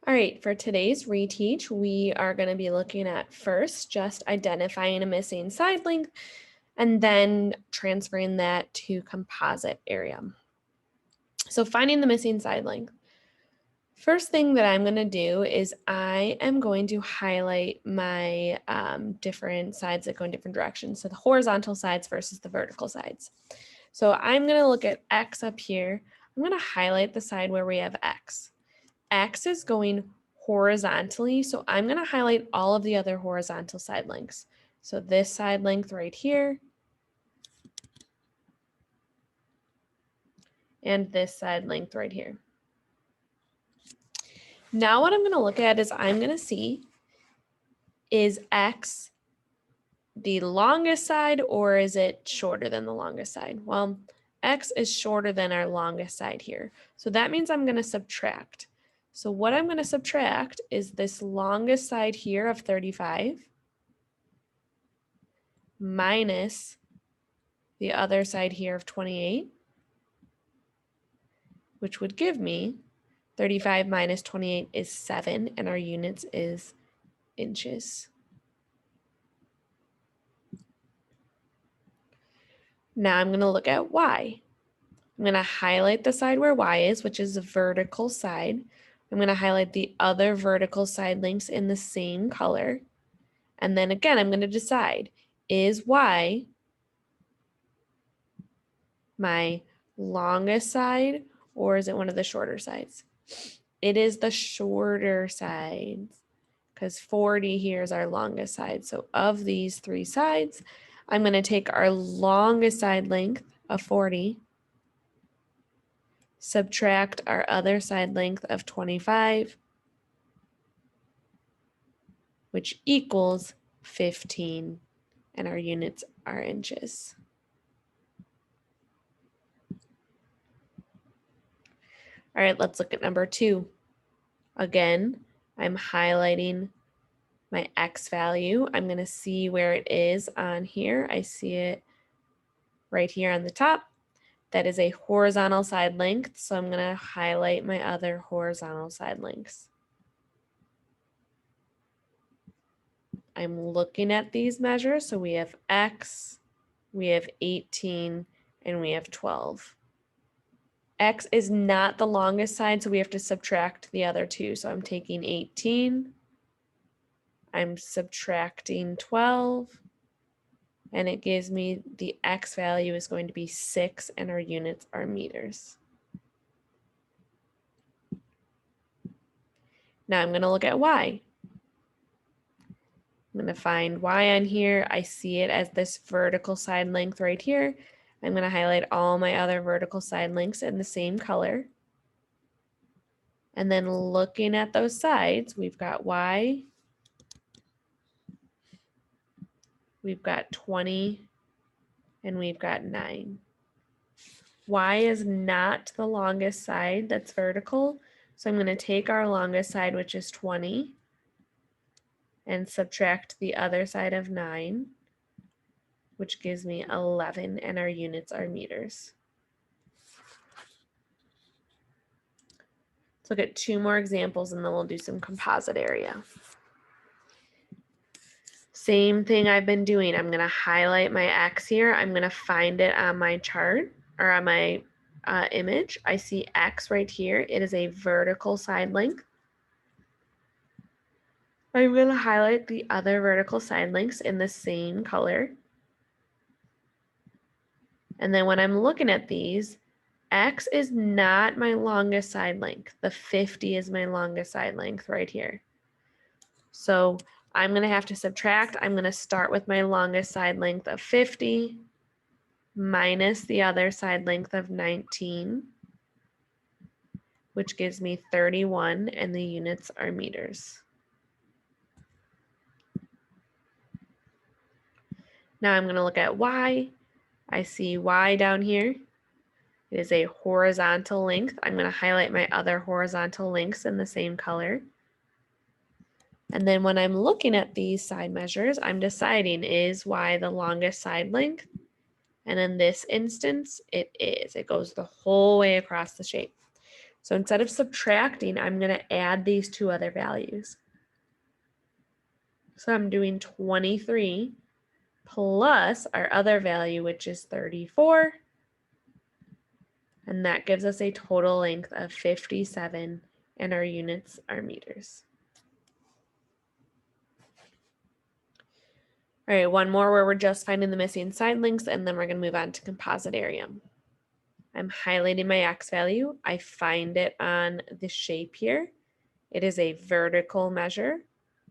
All right, for today's reteach, we are going to be looking at first just identifying a missing side length and then transferring that to composite area. So finding the missing side length. First thing that I'm going to do is I am going to highlight my different sides that go in different directions. So the horizontal sides versus the vertical sides. So I'm going to look at X up here. I'm going to highlight the side where we have X. X is going horizontally, so I'm going to highlight all of the other horizontal side lengths. So this side length right here, and this side length right here. Now what I'm going to look at is I'm going to see, is X the longest side or is it shorter than the longest side? Well, X is shorter than our longest side here. So that means I'm going to subtract. So what I'm going to subtract is this longest side here of 35 minus the other side here of 28, which would give me 35 minus 28 is 7, and our units is inches. Now I'm going to look at Y. I'm going to highlight the side where Y is, which is the vertical side. I'm going to highlight the other vertical side lengths in the same color. And then again, I'm going to decide, is Y my longest side or is it one of the shorter sides? It is the shorter sides because 40 here is our longest side. So of these three sides, I'm going to take our longest side length of 40, subtract our other side length of 25, which equals 15, and our units are inches. All right, let's look at number 2. Again, I'm highlighting my X value. I'm going to see where it is on here. I see it right here on the top. That is a horizontal side length, so I'm going to highlight my other horizontal side lengths. I'm looking at these measures, so we have X, we have 18, and we have 12. X is not the longest side, so we have to subtract the other two. So I'm taking 18, I'm subtracting 12, and it gives me the X value is going to be 6, and our units are meters. Now I'm going to look at Y. I'm going to find Y on here. I see it as this vertical side length right here. I'm going to highlight all my other vertical side lengths in the same color. And then looking at those sides, we've got Y, we've got 20, and we've got 9. Y is not the longest side that's vertical, so I'm going to take our longest side, which is 20, and subtract the other side of 9, which gives me 11, and our units are meters. Let's look at 2 more examples and then we'll do some composite area. Same thing I've been doing. I'm going to highlight my X here. I'm going to find it on my chart or on my image. I see X right here. It is a vertical side length. I'm going to highlight the other vertical side lengths in the same color. And then when I'm looking at these, X is not my longest side length. The 50 is my longest side length right here. So I'm going to have to subtract. I'm going to start with my longest side length of 50 minus the other side length of 19, which gives me 31, and the units are meters. Now I'm going to look at Y. I see Y down here. It is a horizontal length. I'm going to highlight my other horizontal lengths in the same color. And then when I'm looking at these side measures, I'm deciding, is Y the longest side length? And in this instance, it is. It goes the whole way across the shape. So instead of subtracting, I'm going to add these two other values. So I'm doing 23 plus our other value, which is 34. And that gives us a total length of 57, and our units are meters. All right, one more where we're just finding the missing side links, and then we're going to move on to composite area. I'm highlighting my X value. I find it on the shape here. It is a vertical measure.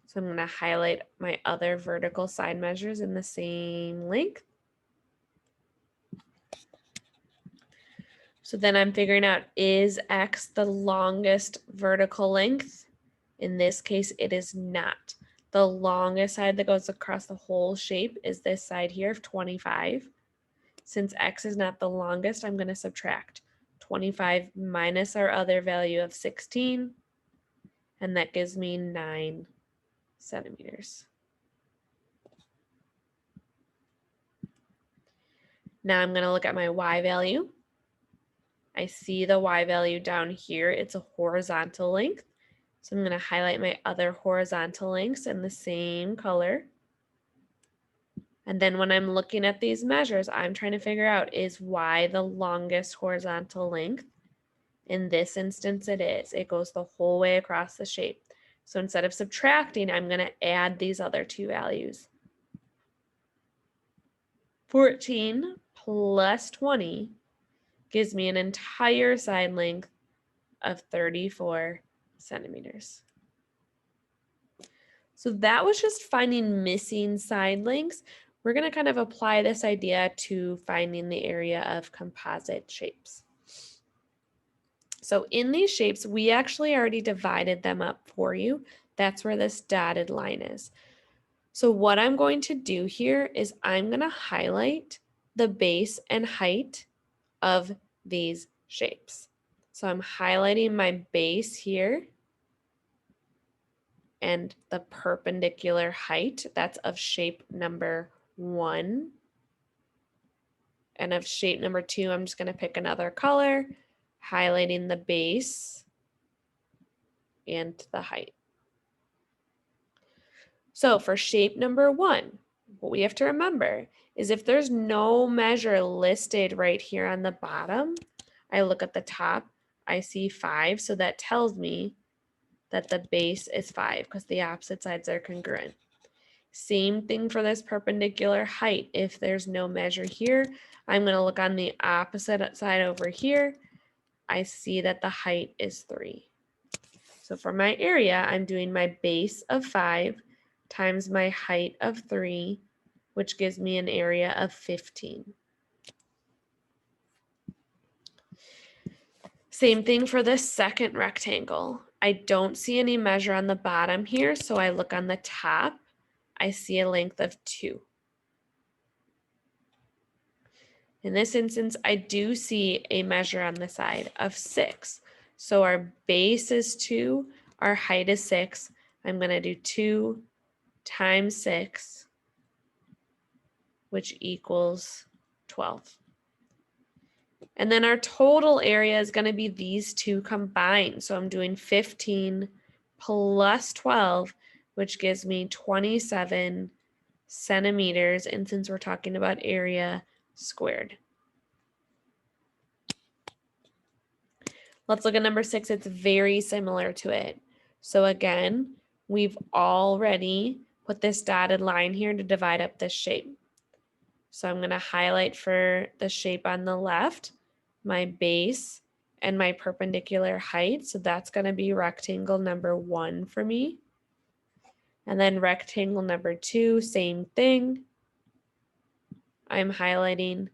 So I'm going to highlight my other vertical side measures in the same length. So then I'm figuring out, is X the longest vertical length? In this case, it is not. The longest side that goes across the whole shape is this side here of 25. Since X is not the longest, I'm going to subtract 25 minus our other value of 16, and that gives me 9 centimeters. Now I'm going to look at my Y value. I see the Y value down here. It's a horizontal length. So I'm going to highlight my other horizontal lengths in the same color. And then when I'm looking at these measures, I'm trying to figure out, is Y the longest horizontal length? In this instance, it is. It goes the whole way across the shape. So instead of subtracting, I'm going to add these other two values. 14 plus 20 gives me an entire side length of 34 centimeters. So that was just finding missing side lengths. We're going to kind of apply this idea to finding the area of composite shapes. So in these shapes, we actually already divided them up for you. That's where this dotted line is. So what I'm going to do here is I'm going to highlight the base and height of these shapes. So I'm highlighting my base here and the perpendicular height, that's of shape number 1. And of shape number 2, I'm just going to pick another color, highlighting the base and the height. So for shape number 1, what we have to remember is if there's no measure listed right here on the bottom, I look at the top, I see 5, so that tells me that the base is 5 because the opposite sides are congruent. Same thing for this perpendicular height. If there's no measure here, I'm going to look on the opposite side over here. I see that the height is 3. So for my area, I'm doing my base of 5 times my height of 3, which gives me an area of 15. Same thing for this second rectangle. I don't see any measure on the bottom here, so I look on the top. I see a length of 2. In this instance, I do see a measure on the side of 6. So our base is 2, our height is 6. I'm going to do 2 times 6, which equals 12. And then our total area is going to be these two combined. So I'm doing 15 plus 12, which gives me 27 centimeters. And since we're talking about area squared. Let's look at number 6. It's very similar to it. So again, we've already put this dotted line here to divide up this shape. So I'm going to highlight for the shape on the left, my base and my perpendicular height. So that's going to be rectangle number 1 for me. And then rectangle number 2, same thing. I'm highlighting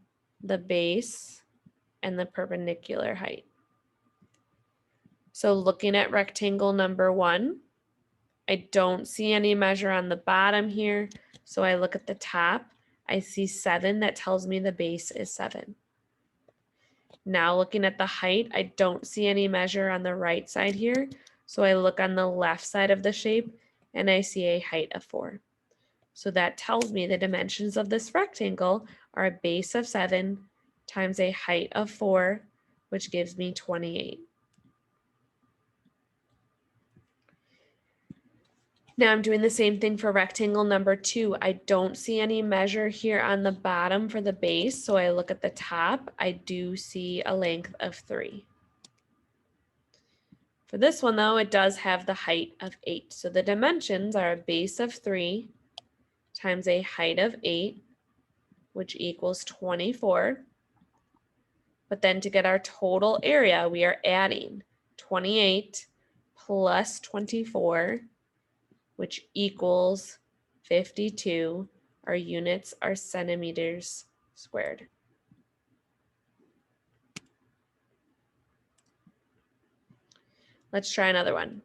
the base and the perpendicular height. So looking at rectangle number 1, I don't see any measure on the bottom here. So I look at the top. I see 7. That tells me the base is 7. Now looking at the height, I don't see any measure on the right side here. So I look on the left side of the shape and I see a height of 4. So that tells me the dimensions of this rectangle are a base of 7 times a height of 4, which gives me 28. Now I'm doing the same thing for rectangle number 2. I don't see any measure here on the bottom for the base, so I look at the top. I do see a length of 3. For this one though, it does have the height of 8. So the dimensions are a base of 3 times a height of 8, which equals 24. But then to get our total area, we are adding 28 plus 24, which equals 52. Our units are centimeters squared. Let's try another one.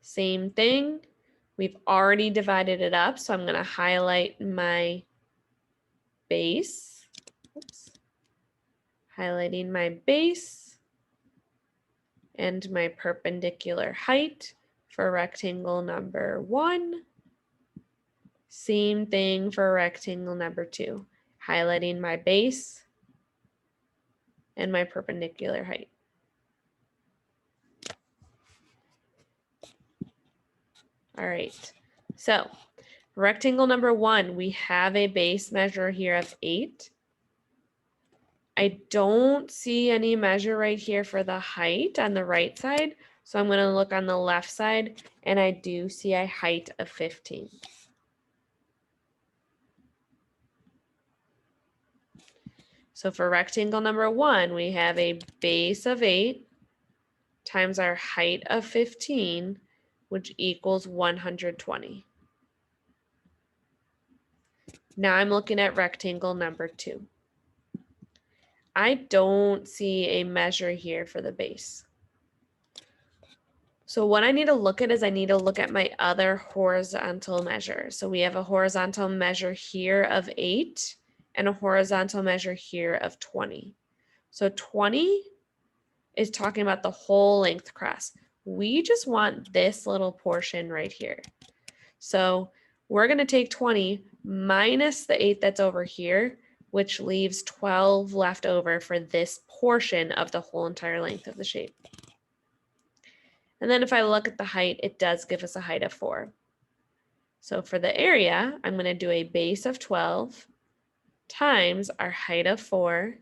Same thing. We've already divided it up, so I'm going to highlight my base. Oops. Highlighting my base and my perpendicular height for rectangle number 1. Same thing for rectangle number 2. Highlighting my base and my perpendicular height. All right, so rectangle number 1, we have a base measure here of 8. I don't see any measure right here for the height on the right side, so I'm going to look on the left side, and I do see a height of 15. So for rectangle number 1, we have a base of 8 times our height of 15, which equals 120. Now I'm looking at rectangle number 2. I don't see a measure here for the base. So what I need to look at is I need to look at my other horizontal measure. So we have a horizontal measure here of 8 and a horizontal measure here of 20. So 20 is talking about the whole length across. We just want this little portion right here. So we're going to take 20 minus the 8 that's over here, which leaves 12 left over for this portion of the whole entire length of the shape. And then if I look at the height, it does give us a height of 4. So for the area, I'm going to do a base of 12 times our height of 4,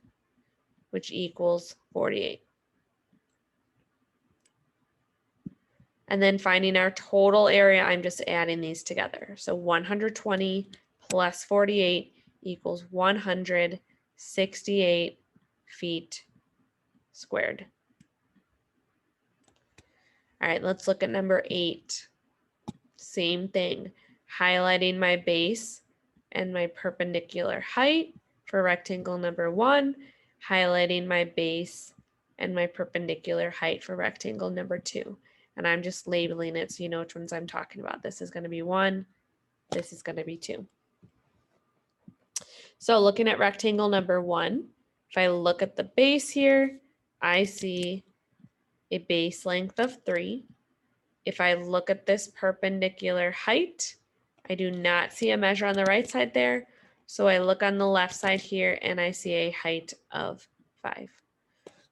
which equals 48. And then finding our total area, I'm just adding these together. So 120 plus 48 equals 168 feet squared. All right, let's look at number 8. Same thing, highlighting my base and my perpendicular height for rectangle number 1, highlighting my base and my perpendicular height for rectangle number 2. And I'm just labeling it so you know which ones I'm talking about. This is going to be 1, this is going to be 2. So looking at rectangle number 1, if I look at the base here, I see a base length of 3. If I look at this perpendicular height, I do not see a measure on the right side there. So I look on the left side here and I see a height of 5.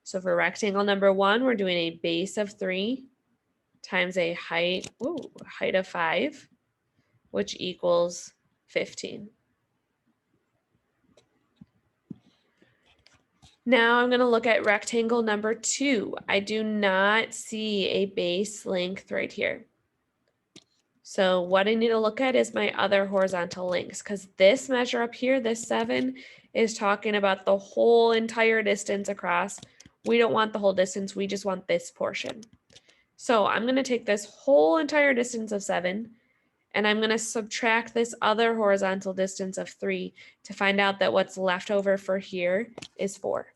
So for rectangle number 1, we're doing a base of 3 times a height of 5, which equals 15. Now I'm going to look at rectangle number 2. I do not see a base length right here. So what I need to look at is my other horizontal lengths, because this measure up here, this 7, is talking about the whole entire distance across. We don't want the whole distance, we just want this portion. So I'm going to take this whole entire distance of 7, and I'm going to subtract this other horizontal distance of 3 to find out that what's left over for here is 4.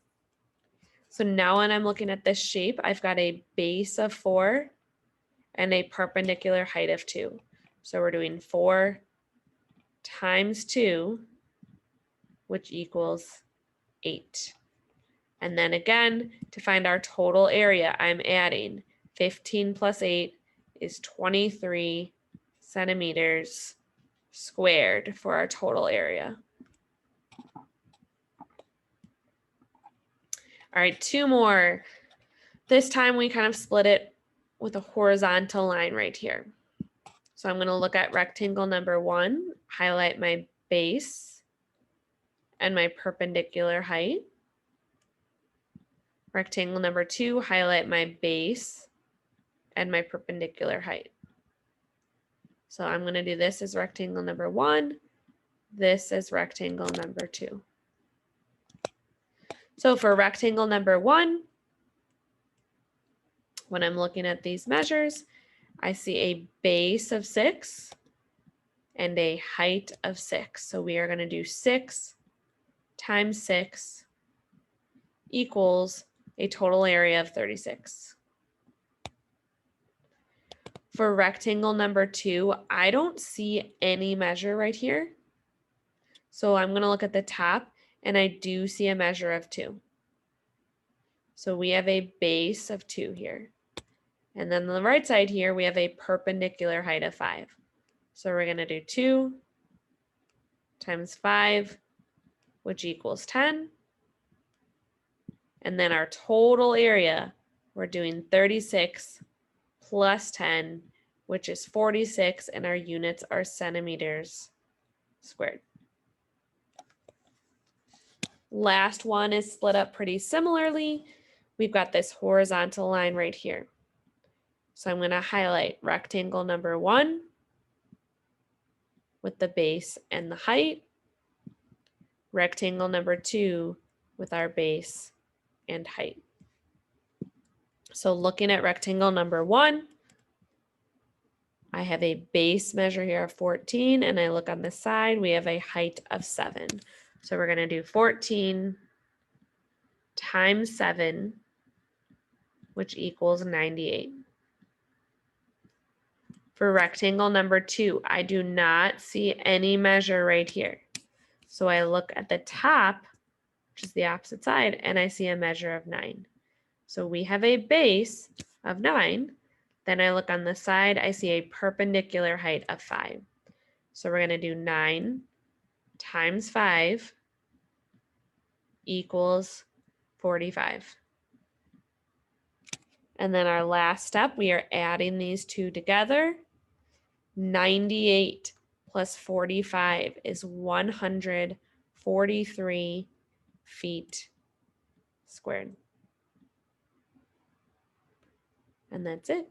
So now when I'm looking at this shape, I've got a base of 4 and a perpendicular height of 2. So we're doing 4 times 2, which equals 8. And then again, to find our total area, I'm adding 15 plus 8 is 23 centimeters squared for our total area. All right, 2 more. This time we kind of split it with a horizontal line right here. So I'm going to look at rectangle number 1, highlight my base and my perpendicular height. Rectangle number 2, highlight my base and my perpendicular height. So I'm going to do this as rectangle number 1, this as rectangle number 2. So for rectangle number 1, when I'm looking at these measures, I see a base of 6 and a height of 6. So we are going to do 6 times 6 equals a total area of 36. For rectangle number 2, I don't see any measure right here. So I'm going to look at the top, and I do see a measure of 2. So we have a base of 2 here. And then on the right side here, we have a perpendicular height of 5. So we're going to do 2 times 5, which equals 10. And then our total area, we're doing 36 plus 10, which is 46, and our units are centimeters squared. Last one is split up pretty similarly. We've got this horizontal line right here. So I'm going to highlight rectangle number 1 with the base and the height. Rectangle number 2 with our base and height. So looking at rectangle number 1, I have a base measure here of 14, and I look on the side, we have a height of 7. So we're going to do 14 times 7, which equals 98. For rectangle number 2, I do not see any measure right here. So I look at the top, which is the opposite side, and I see a measure of 9. So we have a base of 9. Then I look on the side, I see a perpendicular height of 5. So we're going to do 9 times 5 equals 45. And then our last step, we are adding these two together. 98 plus 45 is 143 feet squared. And that's it.